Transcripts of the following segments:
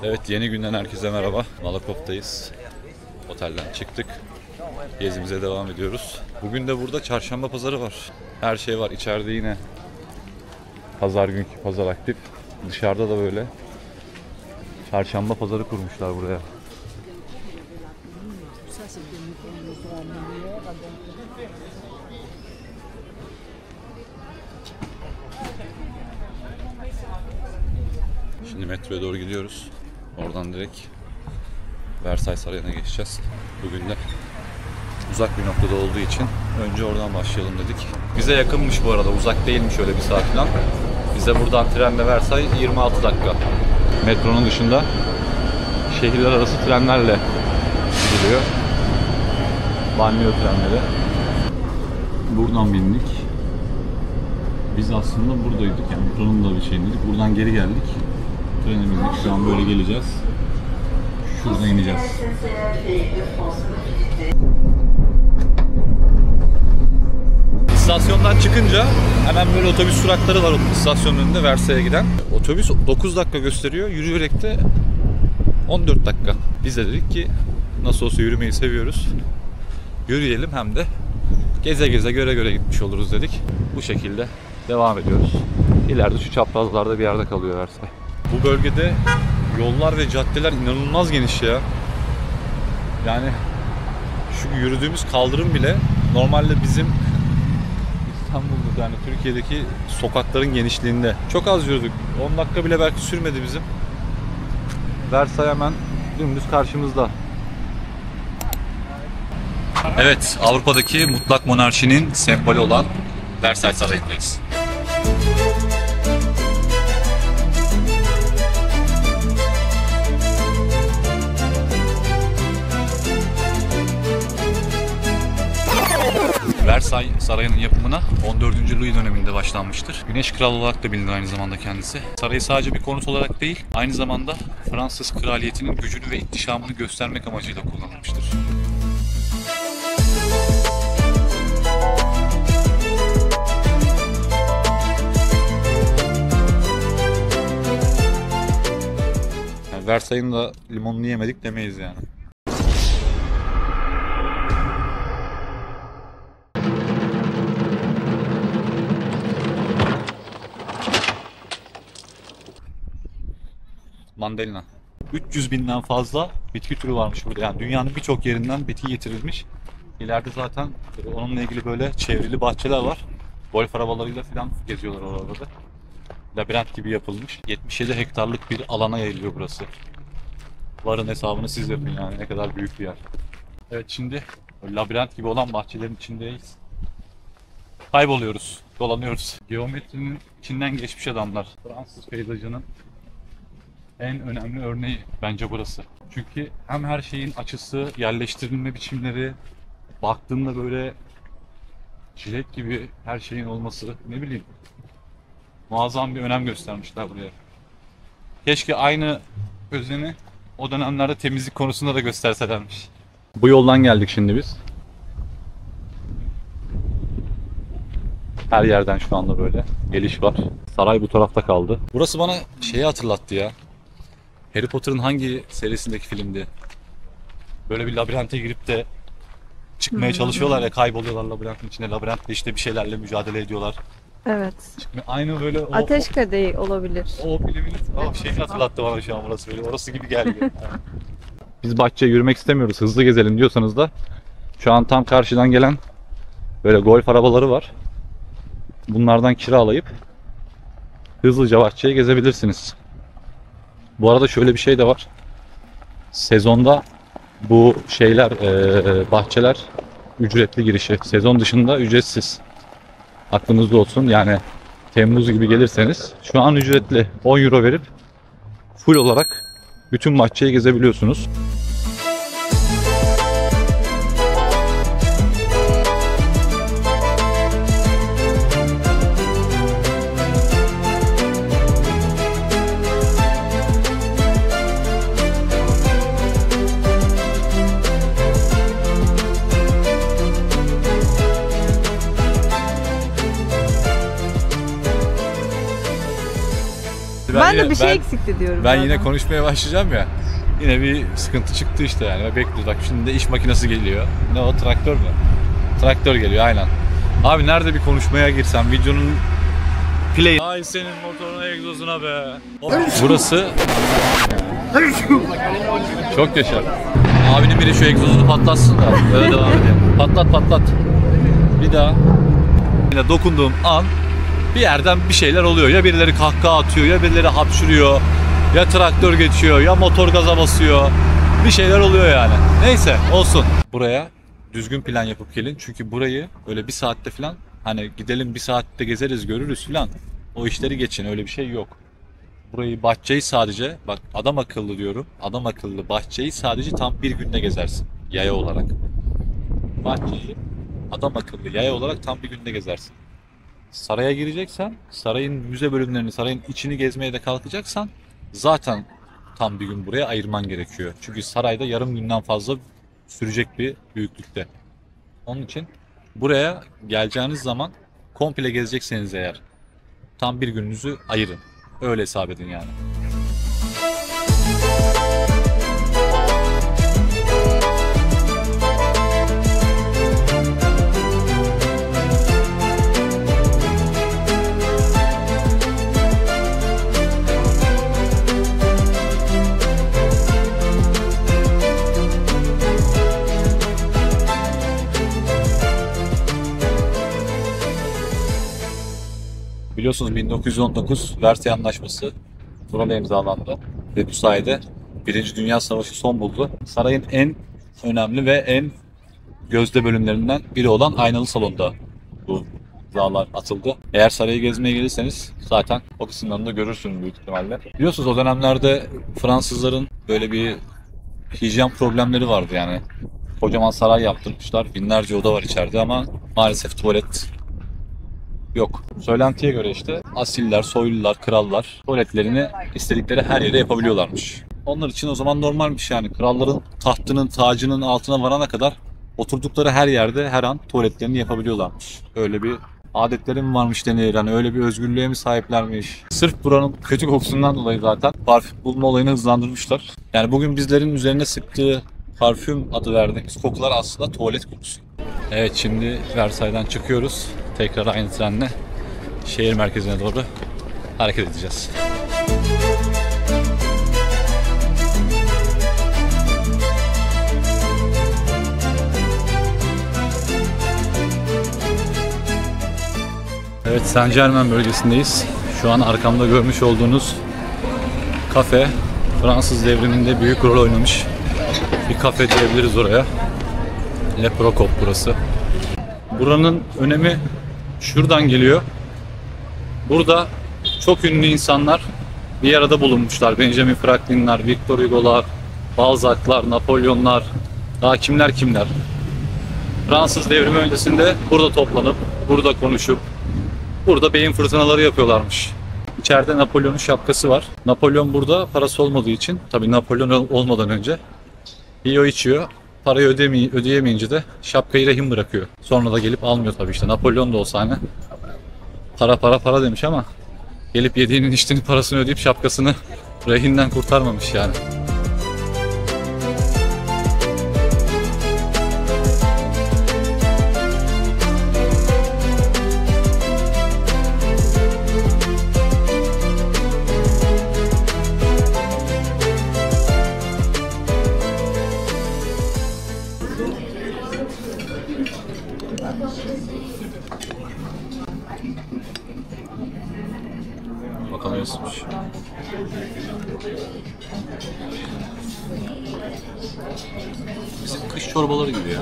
Evet, yeni günden herkese merhaba. Malakoff'tayız. Otelden çıktık. Gezimize devam ediyoruz. Bugün de burada çarşamba pazarı var. Her şey var. İçeride yine pazar günkü pazar aktif. Dışarıda da böyle çarşamba pazarı kurmuşlar buraya. Şimdi metroya doğru gidiyoruz. Oradan direkt Versailles Sarayı'na geçeceğiz. Bugün de uzak bir noktada olduğu için önce oradan başlayalım dedik. Bize yakınmış bu arada, uzak değilmiş, öyle bir saat falan. Bize buradan trenle Versailles 26 dakika. Metronun dışında şehirler arası trenlerle gidiliyor. Banliyö trenleri. Buradan bindik. Biz aslında buradaydık, yani metronun da bir şeyindeydik. Buradan geri geldik. Trene bindik. Şu an böyle geleceğiz. Şuradan ineceğiz. İstasyondan çıkınca hemen böyle otobüs durakları var istasyonun önünde Versailles'e giden. Otobüs 9 dakika gösteriyor. Yürüyerek de 14 dakika. Biz de dedik ki nasıl olsa yürümeyi seviyoruz. Yürüyelim, hem de geze geze göre göre gitmiş oluruz dedik. Bu şekilde devam ediyoruz. İleride şu çaprazlarda bir yerde kalıyor Versailles. Bu bölgede yollar ve caddeler inanılmaz geniş ya. Yani şu yürüdüğümüz kaldırım bile normalde bizim İstanbul'da, yani Türkiye'deki sokakların genişliğinde. Çok az yürüdük. 10 dakika bile belki sürmedi bizim. Versailles hemen dümdüz karşımızda. Evet, Avrupa'daki mutlak monarşinin sembolü olan Versailles Sarayı'ndayız. Versailles Sarayı'nın yapımına 14. Louis döneminde başlanmıştır. Güneş Kralı olarak da bilinir aynı zamanda kendisi. Sarayı sadece bir konut olarak değil, aynı zamanda Fransız kraliyetinin gücünü ve ihtişamını göstermek amacıyla kullanılmıştır. Yani Versailles'in da limonunu yemedik demeyiz yani. Mandalina. 300 binden fazla bitki türü varmış burada. Yani dünyanın birçok yerinden bitki getirilmiş. İleride zaten onunla ilgili böyle çevrili bahçeler var. Golf arabalarıyla falan geziyorlar orada. Labirent gibi yapılmış. 77 hektarlık bir alana yayılıyor burası. Varın hesabını siz yapın, yani ne kadar büyük bir yer. Evet, şimdi labirent gibi olan bahçelerin içindeyiz. Kayboluyoruz, dolanıyoruz. Geometrinin içinden geçmiş adamlar. Fransız peyzajının en önemli örneği bence burası. Çünkü hem her şeyin açısı, yerleştirilme biçimleri, baktığında böyle çilek gibi her şeyin olması, ne bileyim, muazzam bir önem göstermişler buraya. Keşke aynı özeni o dönemlerde temizlik konusunda da gösterselermiş. Bu yoldan geldik şimdi biz. Her yerden şu anda böyle geliş var. Saray bu tarafta kaldı. Burası bana şeyi hatırlattı ya. Harry Potter'ın hangi serisindeki filmdi? Böyle bir labirente girip de çıkmaya çalışıyorlar ya, kayboluyorlar labirentin içinde. Labirentte işte bir şeylerle mücadele ediyorlar. Evet. Aynı böyle Ateş Kadehi olabilir. o filmin şeyi hatırlattı bana şu an burası, böyle orası gibi geldi. Biz bahçeye yürümek istemiyoruz, hızlı gezelim diyorsanız da şu an tam karşıdan gelen böyle golf arabaları var. Bunlardan kiralayıp hızlıca bahçeye gezebilirsiniz. Bu arada şöyle bir şey de var. Sezonda bu şeyler, bahçeler ücretli girişi. Sezon dışında ücretsiz. Aklınızda olsun. Yani Temmuz gibi gelirseniz şu an ücretli. 10 euro verip full olarak bütün bahçeyi gezebiliyorsunuz. Ben de bir şey eksikti diyorum. Ben zaten. yine konuşmaya başlayacağım ya. Yine bir sıkıntı çıktı işte yani. Bekliyoruz. Bak şimdi de iş makinesi geliyor. Ne o, traktör mü? Traktör geliyor aynen. Abi nerede bir konuşmaya girsem videonun play. Ay senin motoruna, egzozuna be. Burası çok yaşa. Abinin biri şu egzozunu patlatsın da öyle devam edelim. Patlat patlat. Bir daha. Yine dokunduğum an bir yerden bir şeyler oluyor. Ya birileri kahkaha atıyor, ya birileri hapşırıyor, ya traktör geçiyor, ya motor gaza basıyor. Bir şeyler oluyor yani. Neyse olsun. Buraya düzgün plan yapıp gelin. Çünkü burayı öyle bir saatte falan, hani gidelim bir saatte gezeriz görürüz falan, o işleri geçin, öyle bir şey yok. Burayı, bahçeyi sadece, bak adam akıllı diyorum, adam akıllı bahçeyi sadece tam bir günde gezersin yaya olarak. Bahçeyi adam akıllı yaya olarak tam bir günde gezersin. Saraya gireceksen, sarayın müze bölümlerini, sarayın içini gezmeye de kalkacaksan zaten tam bir gün buraya ayırman gerekiyor. Çünkü sarayda yarım günden fazla sürecek bir büyüklükte. Onun için buraya geleceğiniz zaman komple gezecekseniz eğer tam bir gününüzü ayırın. Öyle hesap edin yani. Biliyorsunuz 1919 Versay Anlaşması burada imzalandı ve bu sayede Birinci Dünya Savaşı son buldu. Sarayın en önemli ve en gözde bölümlerinden biri olan Aynalı Salon'da bu imzalar atıldı. Eğer sarayı gezmeye gelirseniz zaten o kısımlarını da görürsünüz büyük ihtimalle. Biliyorsunuz o dönemlerde Fransızların böyle bir hijyen problemleri vardı yani. Kocaman saray yaptırmışlar, binlerce oda var içeride ama maalesef tuvalet yok. Söylentiye göre işte asiller, soylular, krallar tuvaletlerini istedikleri her yere yapabiliyorlarmış. Onlar için o zaman normalmiş yani. Kralların tahtının, tacının altına varana kadar oturdukları her yerde her an tuvaletlerini yapabiliyorlarmış. Öyle bir adetleri mi varmış denir, yani öyle bir özgürlüğe mi sahiplermiş. Sırf buranın kötü kokusundan dolayı zaten parfüm bulma olayını hızlandırmışlar. Yani bugün bizlerin üzerine sıktığı parfüm adı verdiğimiz kokular aslında tuvalet kokusu. Evet, şimdi Versay'dan çıkıyoruz. Tekrar aynı trenle şehir merkezine doğru hareket edeceğiz. Evet, Saint-Germain bölgesindeyiz. Şu an arkamda görmüş olduğunuz kafe Fransız devriminde büyük rol oynamış bir kafe diyebiliriz oraya. Le Procop burası. Buranın önemi şuradan geliyor. Burada çok ünlü insanlar bir arada bulunmuşlar. Benjamin Franklin'ler, Victor Hugo'lar, Balzac'lar, Napolyonlar, daha kimler kimler. Fransız devrimi öncesinde burada toplanıp, burada konuşup, burada beyin fırtınaları yapıyorlarmış. İçeride Napolyon'un şapkası var. Napolyon burada parası olmadığı için, tabii Napolyon olmadan önce yiyor içiyor. Parayı ödeyemeyince de şapkayı rehin bırakıyor. Sonra da gelip almıyor tabii işte. Napolyon da olsa hani para demiş ama gelip yediğinin içtiğinin parasını ödeyip şapkasını rehinden kurtarmamış yani. Bakalım nasılmış. Bizim kış çorbaları gibi ya.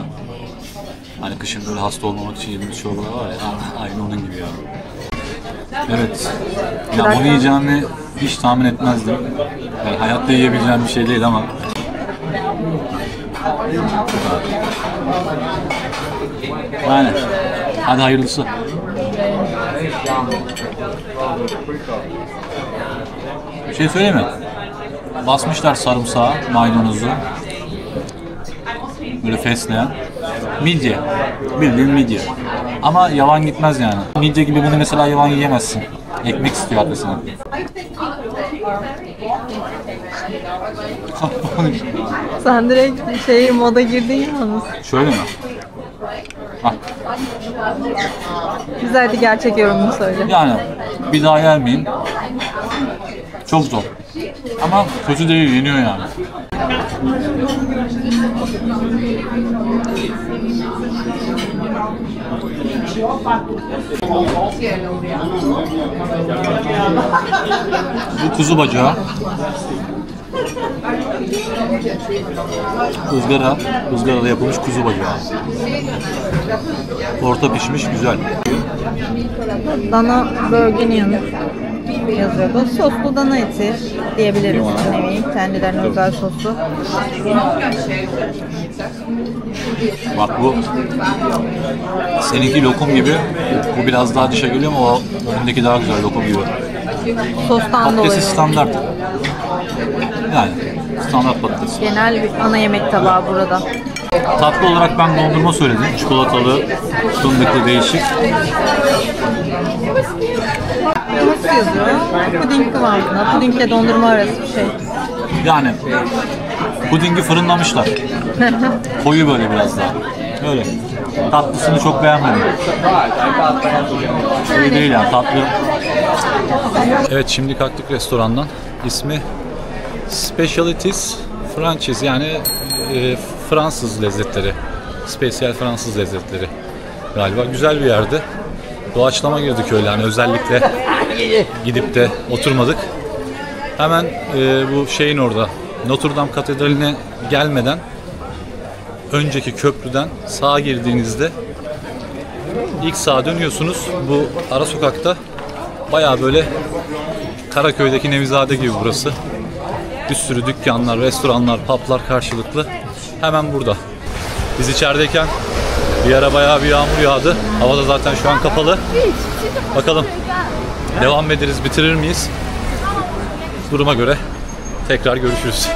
Hani kışın böyle hasta olmamak için yediğimiz çorbalar var ya, aynı onun gibi ya. Evet. Ya bunu yiyeceğimi hiç tahmin etmezdim. Yani hayatta yiyebileceğim bir şey değil ama. Yani hadi hayırlısı. Bir şey söyleyeyim mi? Basmışlar sarımsağı, maydanozu. Böyle fesleğen. Midye. Bildiğin midye. Ama yavan gitmez yani. Midye gibi bunu mesela yavan yiyemezsin. Ekmek istiyor adresine. Sen direkt moda girdin yalnız. Şöyle mi? Hah. Güzeldi, gerçek yorumunu söyle. Yani bir daha yer miyim? Çok zor. Ama kötü değil, yeniyor yani. Bu kuzu bacağı. Izgarada yapılmış kuzu bacağı. Orta pişmiş, güzel. Dana Burgundian yazıyordu. Soslu dana eti diyebiliriz bir nevi. Kendilerine özel sosu. Bak bu seninki lokum gibi. Bu biraz daha dişe geliyor ama o önündeki daha güzel lokum gibi. Sostan dolayı. Patatesi standart. Yani standart patates. Genel bir ana yemek tabağı burada. Tatlı olarak ben dondurma söyledim. Çikolatalı, fındıklı değişik. Nasıl yazıyor? Puding kıvamında. Pudingle dondurma arası bir şey. Yani pudingi fırınlamışlar. Koyu böyle biraz daha. Öyle. Tatlısını çok beğenmedim. İyi değil yani, tatlı. Evet, şimdi kalktık restorandan. İsmi Specialties Franchise, yani Fransız lezzetleri. Spesiyel Fransız lezzetleri galiba. Güzel bir yerdi. Doğaçlama girdik öyle, hani özellikle gidip de oturmadık. Hemen bu şeyin orada, Notre Dame Katedrali'ne gelmeden önceki köprüden sağa girdiğinizde ilk sağa dönüyorsunuz. Bu ara sokakta bayağı böyle Karaköy'deki Nevizade gibi burası. Bir sürü dükkanlar, restoranlar, publar karşılıklı. Hemen burada. Biz içerideyken bir ara bayağı bir yağmur yağdı. Hava da zaten şu an kapalı. Bakalım devam ederiz, bitirir miyiz? Duruma göre tekrar görüşürüz.